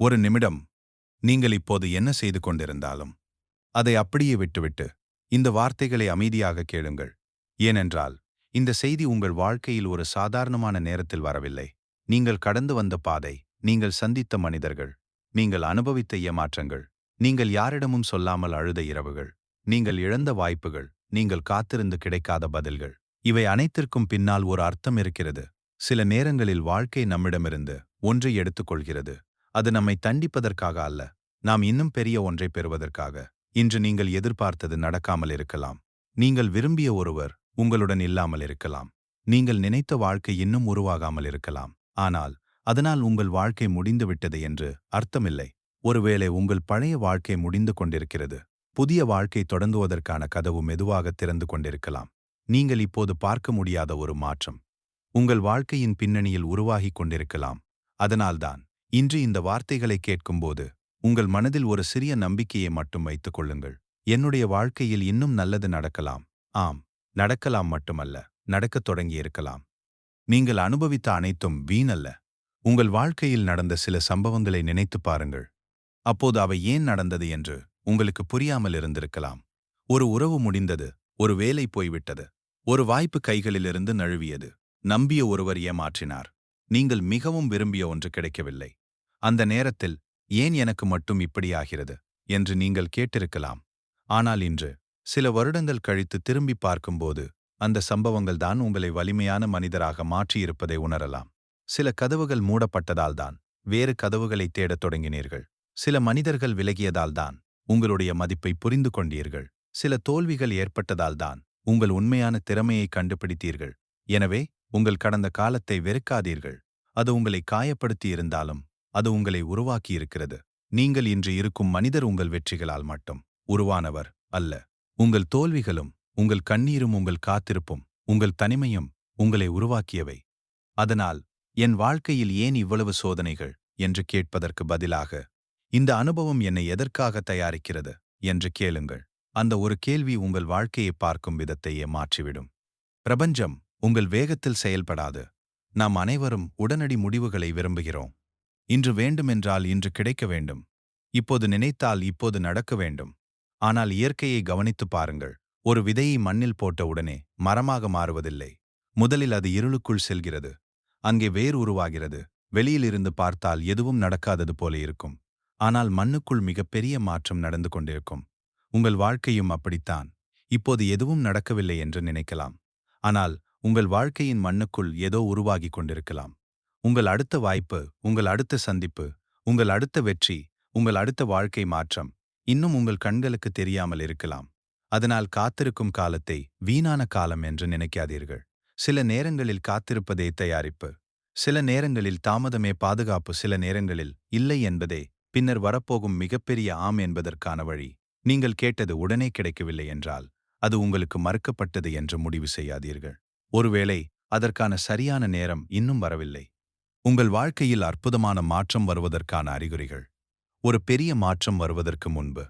ஒரு நிமிடம். நீங்கள் இப்போது என்ன செய்து கொண்டிருந்தாலும் அதை அப்படியே விட்டுவிட்டு இந்த வார்த்தைகளை அமைதியாக கேளுங்கள். ஏனென்றால் இந்த செய்தி உங்கள் வாழ்க்கையில் ஒரு சாதாரணமான நேரத்தில் வரவில்லை. நீங்கள் கடந்து வந்த பாதை, நீங்கள் சந்தித்த மனிதர்கள், நீங்கள் அனுபவித்த ஏமாற்றங்கள், நீங்கள் யாரிடமும் சொல்லாமல் அழுத இரவுகள், நீங்கள் இழந்த வாய்ப்புகள், நீங்கள் காத்திருந்து கிடைக்காத பதில்கள், இவை அனைத்திற்கும் பின்னால் ஒரு அர்த்தம் இருக்கிறது. சில நேரங்களில் வாழ்க்கை நம்மிடமிருந்து ஒன்றை எடுத்துக்கொள்கிறது. அது நம்மை தண்டிப்பதற்காக அல்ல, நாம் இன்னும் பெரிய ஒன்றை பெறுவதற்காக. இன்று நீங்கள் எதிர்பார்த்தது நடக்காமல் இருக்கலாம். நீங்கள் விரும்பிய ஒருவர் உங்களுடன் இல்லாமல் இருக்கலாம். நீங்கள் நினைத்த வாழ்க்கை இன்னும் உருவாகாமல் இருக்கலாம். ஆனால் அதனால் உங்கள் வாழ்க்கை முடிந்துவிட்டது என்று அர்த்தமில்லை. ஒருவேளை உங்கள் பழைய வாழ்க்கை முடிந்து கொண்டிருக்கிறது. புதிய வாழ்க்கை தொடங்குவதற்கான கதவு மெதுவாக திறந்து கொண்டிருக்கலாம். நீங்கள் இப்போது பார்க்க முடியாத ஒரு மாற்றம் உங்கள் வாழ்க்கையின் பின்னணியில் உருவாகிக் கொண்டிருக்கலாம். அதனால்தான் இன்று இந்த வார்த்தைகளை கேட்கும்போது உங்கள் மனதில் ஒரு சிறிய நம்பிக்கையை மட்டும் வைத்துக் கொள்ளுங்கள். என்னுடைய வாழ்க்கையில் இன்னும் நல்லது நடக்கலாம். ஆம், நடக்கலாம் மட்டுமல்ல, நடக்கத் தொடங்கியிருக்கலாம். நீங்கள் அனுபவித்த அனைத்தும் வீணல்ல. உங்கள் வாழ்க்கையில் நடந்த சில சம்பவங்களை நினைத்துப் பாருங்கள். அப்போது அவை ஏன் நடந்தது என்று உங்களுக்கு புரியாமல் இருந்திருக்கலாம். ஒரு உறவு முடிந்தது, ஒரு வேலை போய்விட்டது, ஒரு வாய்ப்பு கைகளிலிருந்து நழுவியது, நம்பிய ஒருவர் ஏமாற்றினார், நீங்கள் மிகவும் விரும்பிய ஒன்று கிடைக்கவில்லை. அந்த நேரத்தில் ஏன் எனக்கு மட்டும் இப்படி ஆகிறது என்று நீங்கள் கேட்டிருக்கலாம். ஆனால் இன்று சில வருடங்கள் கழித்து திரும்பி பார்க்கும்போது அந்த சம்பவங்கள் தான் உங்களை வலிமையான மனிதராக மாற்றியிருப்பதை உணரலாம். சில கதவுகள் மூடப்பட்டதால்தான் வேறு கதவுகளை தேடத் தொடங்கினீர்கள். சில மனிதர்கள் விலகியதால்தான் உங்களுடைய மதிப்பை புரிந்து கொண்டீர்கள். சில தோல்விகள் ஏற்பட்டதால்தான் உங்கள் உண்மையான திறமையை கண்டுபிடித்தீர்கள். எனவே உங்கள் கடந்த காலத்தை வெறுக்காதீர்கள். அது உங்களை காயப்படுத்தி இருந்தாலும் அது உங்களை உருவாக்கியிருக்கிறது. நீங்கள் இன்று இருக்கும் மனிதர் உங்கள் வெற்றிகளால் மட்டும் உருவானவர் அல்ல. உங்கள் தோல்விகளும், உங்கள் கண்ணீரும், உங்கள் காத்திருப்பும், உங்கள் தனிமையும் உங்களை உருவாக்கியவை. அதனால் என் வாழ்க்கையில் ஏன் இவ்வளவு சோதனைகள் என்று கேட்பதற்கு பதிலாக, இந்த அனுபவம் என்னை எதற்காக தயாரிக்கிறது என்று கேளுங்கள். அந்த ஒரு கேள்வி உங்கள் வாழ்க்கையை பார்க்கும் விதத்தையே மாற்றிவிடும். பிரபஞ்சம் உங்கள் வேகத்தில் செயல்படாது. நாம் அனைவரும் உடனடி முடிவுகளை விரும்புகிறோம். இன்று வேண்டுமென்றால் இன்று கிடைக்க வேண்டும். இப்போது நினைத்தால் இப்போது நடக்க வேண்டும். ஆனால் இயற்கையை கவனித்துப் பாருங்கள். ஒரு விதையை மண்ணில் போட்ட உடனே மரமாக மாறுவதில்லை. முதலில் அது இருளுக்குள் செல்கிறது. அங்கே வேர் உருவாகிறது. வெளியிலிருந்து பார்த்தால் எதுவும் நடக்காதது போல இருக்கும். ஆனால் மண்ணுக்குள் மிகப்பெரிய மாற்றம் நடந்து கொண்டிருக்கும். உங்கள் வாழ்க்கையும் அப்படித்தான். இப்போது எதுவும் நடக்கவில்லை என்று நினைக்கலாம். ஆனால் உங்கள் வாழ்க்கையின் மண்ணுக்குள் ஏதோ உருவாகிக் கொண்டிருக்கலாம். உங்கள் அடுத்த வாய்ப்பு, உங்கள் அடுத்த சந்திப்பு, உங்கள் அடுத்த வெற்றி, உங்கள் அடுத்த வாழ்க்கை மாற்றம் இன்னும் உங்கள் கண்களுக்கு தெரியாமல் இருக்கலாம். அதனால் காத்திருக்கும் காலத்தை வீணான காலம் என்று நினைக்காதீர்கள். சில நேரங்களில் காத்திருப்பதே தயாரிப்பு. சில நேரங்களில் தாமதமே பாதுகாப்பு. சில நேரங்களில் இல்லை என்பதே பின்னர் வரப்போகும் மிகப்பெரிய ஆம் என்பதற்கான வழி. நீங்கள் கேட்டது உடனே கிடைக்கவில்லை என்றால் அது உங்களுக்கு மறுக்கப்பட்டது என்று முடிவு செய்யாதீர்கள். ஒருவேளை அதற்கான சரியான நேரம் இன்னும் வரவில்லை. உங்கள் வாழ்க்கையில் அற்புதமான மாற்றம் வருவதற்கான அறிகுறிகள். ஒரு பெரிய மாற்றம் வருவதற்கு முன்பு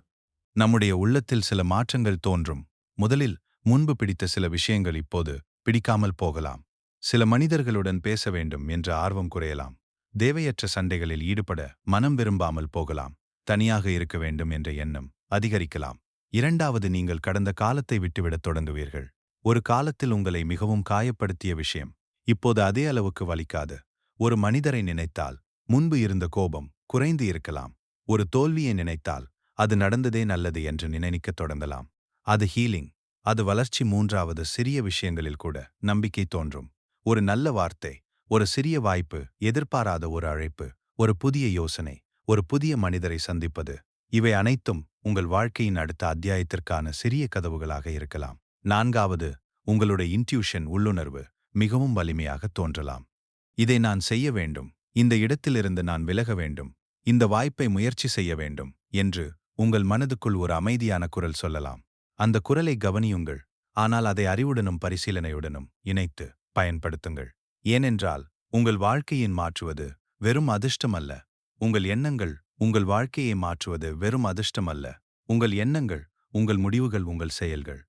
நம்முடைய உள்ளத்தில் சில மாற்றங்கள் தோன்றும். முதலில் முன்பு பிடித்த சில விஷயங்கள் இப்போது பிடிக்காமல் போகலாம். சில மனிதர்களுடன் பேச வேண்டும் என்ற ஆர்வம் குறையலாம். தேவையற்ற சண்டைகளில் ஈடுபட மனம் விரும்பாமல் போகலாம். தனியாக இருக்க வேண்டும் என்ற எண்ணம் அதிகரிக்கலாம். இரண்டாவது, நீங்கள் கடந்த காலத்தை விட்டுவிடத் தொடங்குவீர்கள். ஒரு காலத்தில் உங்களை மிகவும் காயப்படுத்திய விஷயம் இப்போது அதே அளவுக்கு வலிக்காது. ஒரு மனிதரை நினைத்தால் முன்பு இருந்த கோபம் குறைந்து இருக்கலாம். ஒரு தோல்வியை நினைத்தால் அது நடந்ததே நல்லது என்று நினைக்கத் தொடங்கலாம். அது ஹீலிங், அது வளர்ச்சி. மூன்றாவது, சிறிய விஷயங்களில் கூட நம்பிக்கை தோன்றும். ஒரு நல்ல வார்த்தை, ஒரு சிறிய வாய்ப்பு, எதிர்பாராத ஒரு அழைப்பு, ஒரு புதிய யோசனை, ஒரு புதிய மனிதரை சந்திப்பது, இவை அனைத்தும் உங்கள் வாழ்க்கையின் அடுத்த அத்தியாயத்திற்கான சிறிய கதவுகளாக இருக்கலாம். நான்காவது, உங்களுடைய இன்ட்யூஷன், உள்ளுணர்வு மிகவும் வலிமையாக தோன்றலாம். இதை நான் செய்ய வேண்டும், இந்த இடத்திலிருந்து நான் விலக வேண்டும், இந்த வாய்ப்பை முயற்சி செய்ய வேண்டும் என்று உங்கள் மனதுக்குள் ஒரு அமைதியான குரல் சொல்லலாம். அந்த குரலை கவனியுங்கள். ஆனால் அதை அறிவுடனும் பரிசீலனையுடனும் இணைத்து பயன்படுத்துங்கள். ஏனென்றால் உங்கள் வாழ்க்கையின் மாற்றுவது வெறும் அதிர்ஷ்டம் அல்ல. உங்கள் எண்ணங்கள் உங்கள் வாழ்க்கையை மாற்றுவது வெறும் அதிர்ஷ்டம் அல்ல. உங்கள் எண்ணங்கள், உங்கள் முடிவுகள், உங்கள் செயல்கள்.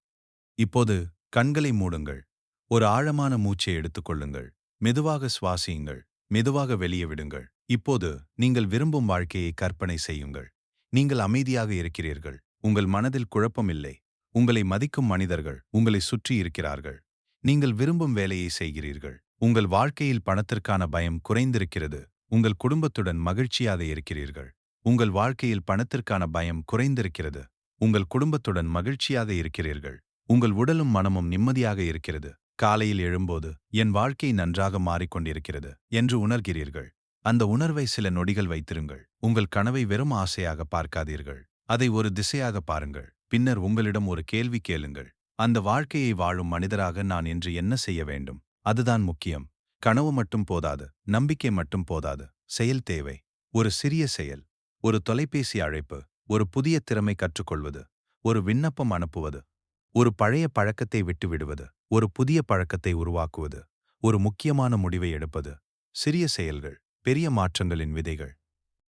இப்போது கண்களை மூடுங்கள். ஒரு ஆழமான மூச்சை எடுத்துக்கொள்ளுங்கள். மெதுவாக சுவாசியுங்கள். மெதுவாக வெளியே விடுங்கள். இப்போது நீங்கள் விரும்பும் வாழ்க்கையை கற்பனை செய்யுங்கள். நீங்கள் அமைதியாக இருக்கிறீர்கள். உங்கள் மனதில் குழப்பம் இல்லை. உங்களை மதிக்கும் மனிதர்கள் உங்களை சுற்றி இருக்கிறார்கள். நீங்கள் விரும்பும் வேலையை செய்கிறீர்கள். உங்கள் வாழ்க்கையில் பணத்திற்கான பயம் குறைந்திருக்கிறது. உங்கள் குடும்பத்துடன் மகிழ்ச்சியாக இருக்கிறீர்கள். உங்கள் வாழ்க்கையில் பணத்திற்கான பயம் குறைந்திருக்கிறது. உங்கள் குடும்பத்துடன் மகிழ்ச்சியாக இருக்கிறீர்கள். உங்கள் உடலும் மனமும் நிம்மதியாக இருக்கிறது. காலையில் எழும்போது என் வாழ்க்கை நன்றாக மாறிக்கொண்டிருக்கிறது என்று உணர்கிறீர்கள். அந்த உணர்வை சில நொடிகள் வைத்திருங்கள். உங்கள் கனவை வெறும் ஆசையாக பார்க்காதீர்கள். அதை ஒரு திசையாக பாருங்கள். பின்னர் உங்களிடம் ஒரு கேள்வி கேளுங்கள். அந்த வாழ்க்கையை வாழும் மனிதராக நான் இன்று என்ன செய்ய வேண்டும்? அதுதான் முக்கியம். கனவு மட்டும் போதாது. நம்பிக்கை மட்டும் போதாது. செயல் தேவை. ஒரு சிறிய செயல். ஒரு தொலைபேசி அழைப்பு. ஒரு புதிய திறமை கற்றுக்கொள்வது. ஒரு விண்ணப்பம் அனுப்புவது. ஒரு பழைய பழக்கத்தை விட்டுவிடுவது. ஒரு புதிய பழக்கத்தை உருவாக்குவது. ஒரு முக்கியமான முடிவை எடுப்பது. சிறிய செயல்கள் பெரிய மாற்றங்களின் விதைகள்.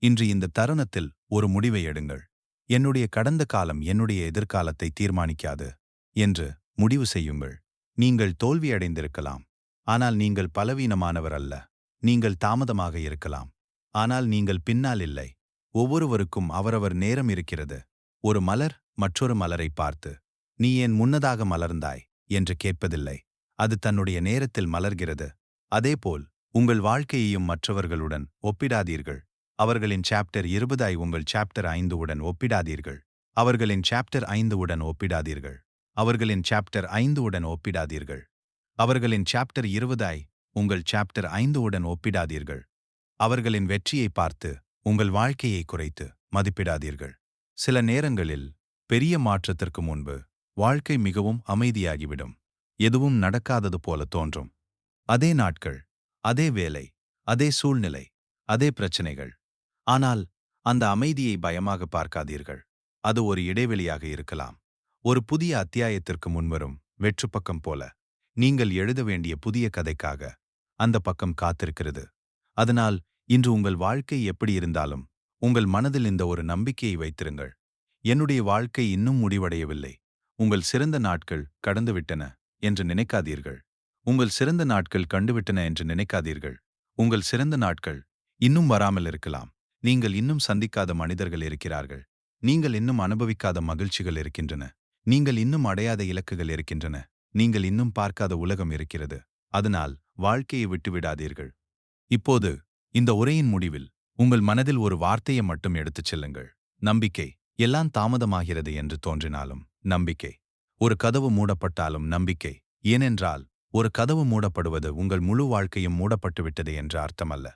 இன்று இந்த தருணத்தில் ஒரு முடிவை எடுங்கள். என்னுடைய கடந்த காலம் என்னுடைய எதிர்காலத்தை தீர்மானிக்காது என்று முடிவு செய்யுங்கள். நீங்கள் தோல்வியடைந்திருக்கலாம். ஆனால் நீங்கள் பலவீனமானவர் அல்ல. நீங்கள் தாமதமாக இருக்கலாம். ஆனால் நீங்கள் பின்னால் இல்லை. ஒவ்வொருவருக்கும் அவரவர் நேரம் இருக்கிறது. ஒரு மலர் மற்றொரு மலரை பார்த்து, நீ ஏன் முன்னதாக மலர்ந்தாய் என்று கேட்பதில்லை. அது தன்னுடைய நேரத்தில் மலர்கிறது. அதேபோல் உங்கள் வாழ்க்கையையும் மற்றவர்களுடன் ஒப்பிடாதீர்கள். அவர்களின் சாப்டர் 20 உங்கள் சாப்டர் 5 உடன் ஒப்பிடாதீர்கள். அவர்களின் சாப்டர் 5 உடன் ஒப்பிடாதீர்கள். அவர்களின் சாப்டர் 5 உடன் ஒப்பிடாதீர்கள். அவர்களின் சாப்டர் 20 உங்கள் சாப்டர் 5 உடன் ஒப்பிடாதீர்கள். அவர்களின் வெற்றியை பார்த்து உங்கள் வாழ்க்கையை குறைத்து மதிப்பிடாதீர்கள். சில நேரங்களில் பெரிய மாற்றத்திற்கு முன்பு வாழ்க்கை மிகவும் அமைதியாகிவிடும். எதுவும் நடக்காதது போல தோன்றும். அதே நாட்கள், அதே வேலை, அதே சூழ்நிலை, அதே பிரச்சனைகள். ஆனால் அந்த அமைதியை பயமாக பார்க்காதீர்கள். அது ஒரு இடைவெளியாக இருக்கலாம். ஒரு புதிய அத்தியாயத்திற்கு முன்வரும் வெற்றுப்பக்கம் போல. நீங்கள் எழுத வேண்டிய புதிய கதைக்காக அந்த பக்கம் காத்திருக்கிறது. அதனால் இன்று உங்கள் வாழ்க்கை எப்படி இருந்தாலும் உங்கள் மனதில் இந்த ஒரு நம்பிக்கையை வைத்திருங்கள். என்னுடைய வாழ்க்கை இன்னும் முடிவடையவில்லை. உங்கள் சிறந்த நாட்கள் கடந்துவிட்டன என்று நினைக்காதீர்கள். உங்கள் சிறந்த நாட்கள் கண்டுவிட்டன என்று நினைக்காதீர்கள். உங்கள் சிறந்த நாட்கள் இன்னும் வராமல் இருக்கலாம். நீங்கள் இன்னும் சந்திக்காத மனிதர்கள் இருக்கிறார்கள். நீங்கள் இன்னும் அனுபவிக்காத மகிழ்ச்சிகள் இருக்கின்றன. நீங்கள் இன்னும் அடையாத இலக்குகள் இருக்கின்றன. நீங்கள் இன்னும் பார்க்காத உலகம் இருக்கிறது. அதனால் வாழ்க்கையை விட்டுவிடாதீர்கள். இப்போது இந்த உரையின் முடிவில் உங்கள் மனதில் ஒரு வார்த்தையை மட்டும் எடுத்துச் செல்லுங்கள். நம்பிக்கை. எல்லாம் தாமதமாகிறது என்று தோன்றினாலும் நம்பிக்கை. ஒரு கதவு மூடப்பட்டாலும் நம்பிக்கை. ஏனென்றால் ஒரு கதவு மூடப்படுவது உங்கள் முழு வாழ்க்கையும் மூடப்பட்டுவிட்டது என்று அர்த்தமல்ல.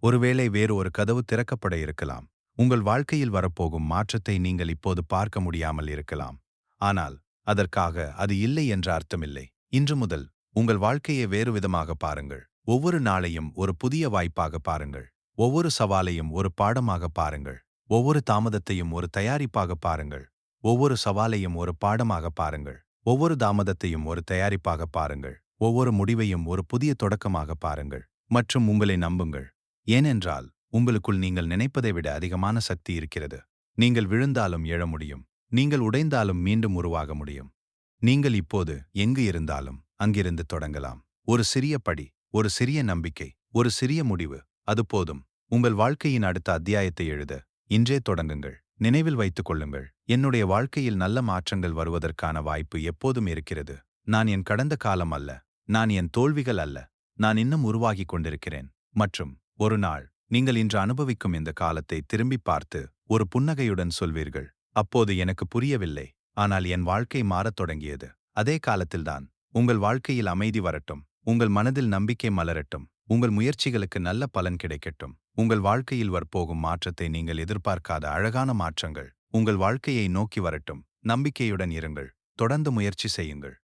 ஒருவேளை வேறு ஒரு கதவு திறக்கப்பட இருக்கலாம். உங்கள் வாழ்க்கையில் வரப்போகும் மாற்றத்தை நீங்கள் இப்போது பார்க்க முடியாமல் இருக்கலாம். ஆனால் அதற்காக அது இல்லை என்ற அர்த்தமில்லை. இன்று முதல் உங்கள் வாழ்க்கையை வேறு விதமாக பாருங்கள். ஒவ்வொரு நாளையும் ஒரு புதிய வாய்ப்பாக பாருங்கள். ஒவ்வொரு சவாலையும் ஒரு பாடமாக பாருங்கள். ஒவ்வொரு தாமதத்தையும் ஒரு தயாரிப்பாக பாருங்கள். ஒவ்வொரு சவாலையும் ஒரு பாடமாக பாருங்கள். ஒவ்வொரு தாமதத்தையும் ஒரு தயாரிப்பாக பாருங்கள். ஒவ்வொரு முடிவையும் ஒரு புதிய தொடக்கமாக பாருங்கள். மற்றும் உங்களை நம்புங்கள். ஏனென்றால் உங்களுக்குள் நீங்கள் நினைப்பதை விட அதிகமான சக்தி இருக்கிறது. நீங்கள் விழுந்தாலும் எழ முடியும். நீங்கள் உடைந்தாலும் மீண்டும் உருவாக முடியும். நீங்கள் இப்போது எங்கு இருந்தாலும் அங்கிருந்து தொடங்கலாம். ஒரு சிறிய படி, ஒரு சிறிய நம்பிக்கை, ஒரு சிறிய முடிவு, அது போதும். உங்கள் வாழ்க்கையின் அடுத்த அத்தியாயத்தை எழுத இன்றே தொடங்குங்கள். நினைவில் வைத்துக் கொள்ளுங்கள், என்னுடைய வாழ்க்கையில் நல்ல மாற்றங்கள் வருவதற்கான வாய்ப்பு எப்போதும் இருக்கிறது. நான் என் கடந்த காலம் அல்ல. நான் என் தோல்விகள் அல்ல. நான் இன்னும் உருவாகிக் கொண்டிருக்கிறேன். மற்றும் ஒரு நாள் நீங்கள் இன்று அனுபவிக்கும் இந்த காலத்தை திரும்பி பார்த்து ஒரு புன்னகையுடன் சொல்வீர்கள், அப்போது எனக்கு புரியவில்லை, ஆனால் என் வாழ்க்கை மாறத் தொடங்கியது. அதே காலத்தில்தான் உங்கள் வாழ்க்கையில் அமைதி வரட்டும். உங்கள் மனதில் நம்பிக்கை மலரட்டும். உங்கள் முயற்சிகளுக்கு நல்ல பலன் கிடைக்கட்டும். உங்கள் வாழ்க்கையில் வரப்போகும் மாற்றத்தை நீங்கள் எதிர்பார்க்காத அழகான மாற்றங்கள் உங்கள் வாழ்க்கையை நோக்கி வரட்டும். நம்பிக்கையுடன் இருங்கள். தொடர்ந்து முயற்சி செய்யுங்கள்.